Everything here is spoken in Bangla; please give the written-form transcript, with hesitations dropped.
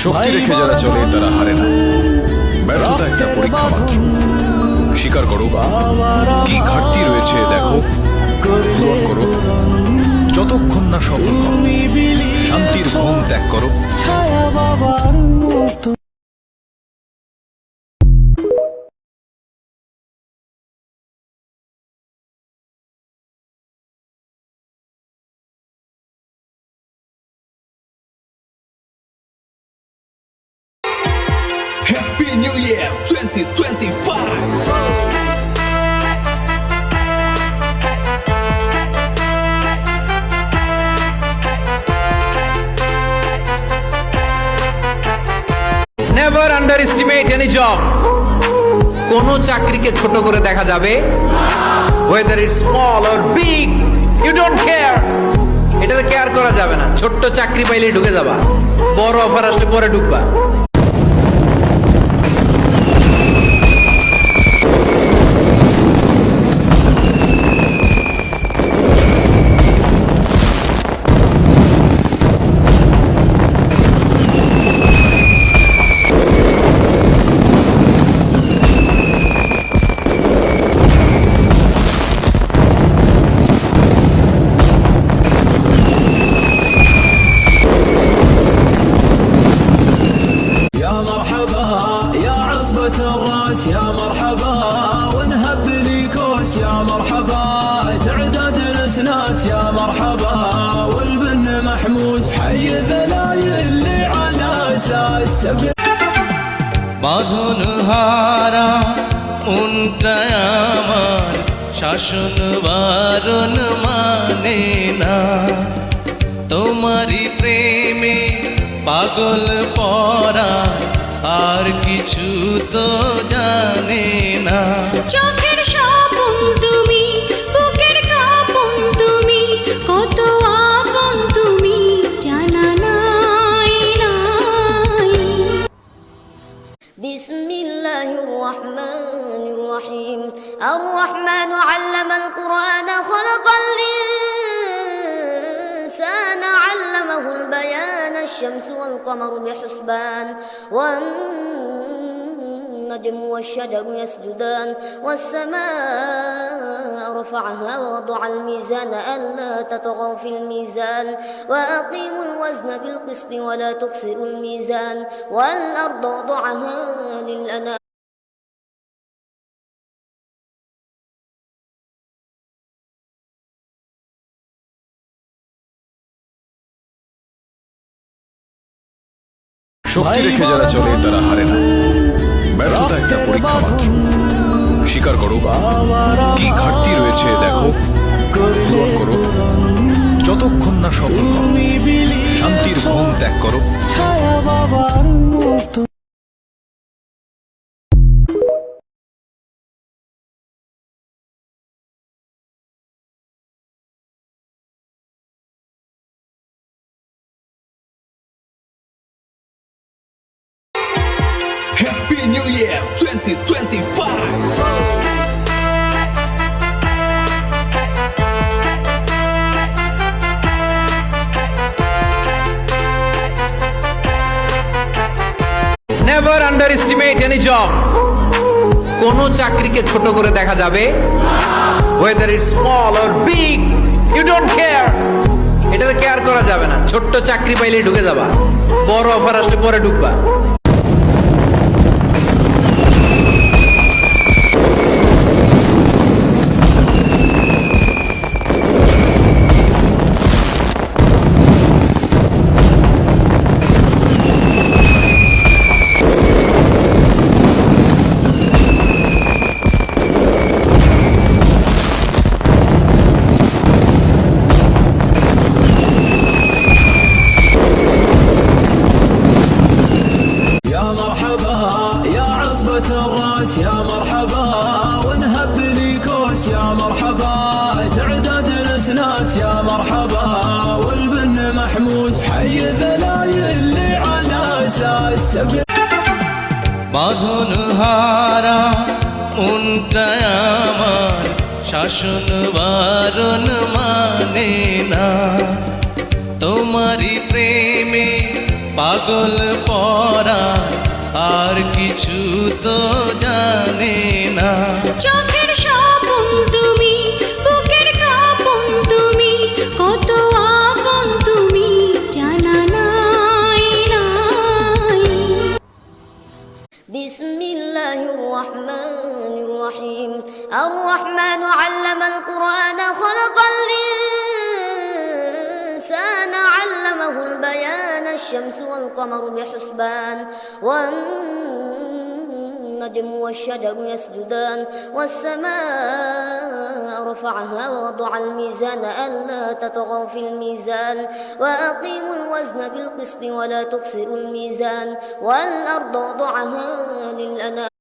শক্তি রেখে যারা চলে তারা হারে না। ব্যর্থতা একটা পরীক্ষা মাত্র। স্বীকার করো, কি ঘাটতি রয়েছে দেখো, পূরণ করো। যতক্ষণ না সফল হও, শান্তির ঘুম ত্যাগ করো। Happy New Year 2025! Never underestimate any job. কোন চাকরিকে ছোট করে দেখা যাবে, whether it's small or big, you don't care. এটার কেয়ার করা যাবে না। ছোট্ট চাকরি পাইলে ঢুকে যাবা, বড় অফার আসলে পরে ঢুকবা। الراس يا مرحبا ونهب لي كوس يا مرحبا تعداد الاسناس يا مرحبا والبن محموس حي ذلايل اللي على اساس سبع বাঁধন হারা মনটা আমার শাসন বারণ মানে না, তোমারই প্রেমে পাগল পরা আর কিছু তো জানে না। চোখের স্বপন তুমি, বুকের কাঁপন তুমি, কত আপন তুমি জানা নাই নাই। বিসমিল্লাহির রহমানির রহিম। আর রহমান আল্লামাল কুরআন খলাকাল ইনসানা আল্লামাহুল বায়ান আশ-শামসু ওয়াল কমারু বিহুসবান والنجم والشجر يسجدان والسماء رفعها ووضع الميزان ألا تطغوا في الميزان وأقيموا الوزن بالقسط ولا تخسروا الميزان والأرض وضعها للأنام. শক্তি রেখে যারা চলে তারা হারে না। ব্যর্থতা একটা পরীক্ষা মাত্র। স্বীকার করো, কি ঘাটতি রয়েছে দেখো, পূরণ করো। যতক্ষণ না সফল হও, শান্তির ঘুম ত্যাগ করো। Happy New Year 2025! Never underestimate any job. কোন চাকরিকে ছোট করে দেখা যাবে, whether it's small or big, you don't care. এটার কেয়ার করা যাবে না। ছোট্ট চাকরি পাইলে ঢুকে যাবা, বড় অফার আসলে পরে ঢুকবা। الراس يا مرحبا ونهب لي كوس يا مرحبا تعداد الاسناس يا مرحبا والبن محموس حي ذلايل اللي على اساس سبع বাঁধন হারা মনটা আমার শাসন বারণ মানে না, তোমারই প্রেমে পাগল পরা আর কিছু তো জানে না। চোখের স্বপন তুমি, বুকের কাঁপন তুমি, কত আপন তুমি জানা নাই নাই। বিসমিল্লাহির রহমানির রহিম। আর রহমানু আল্লামাল কুরআন খালাকাল ইনসানা আল্লামাহুল বায়ান। الشمس والقمر بحسبان والنجم والشجر يسجدان والسماء رفعها ووضع الميزان ألا تطغوا في الميزان وأقيموا الوزن بالقسط ولا تخسروا الميزان والأرض وضعها للأنام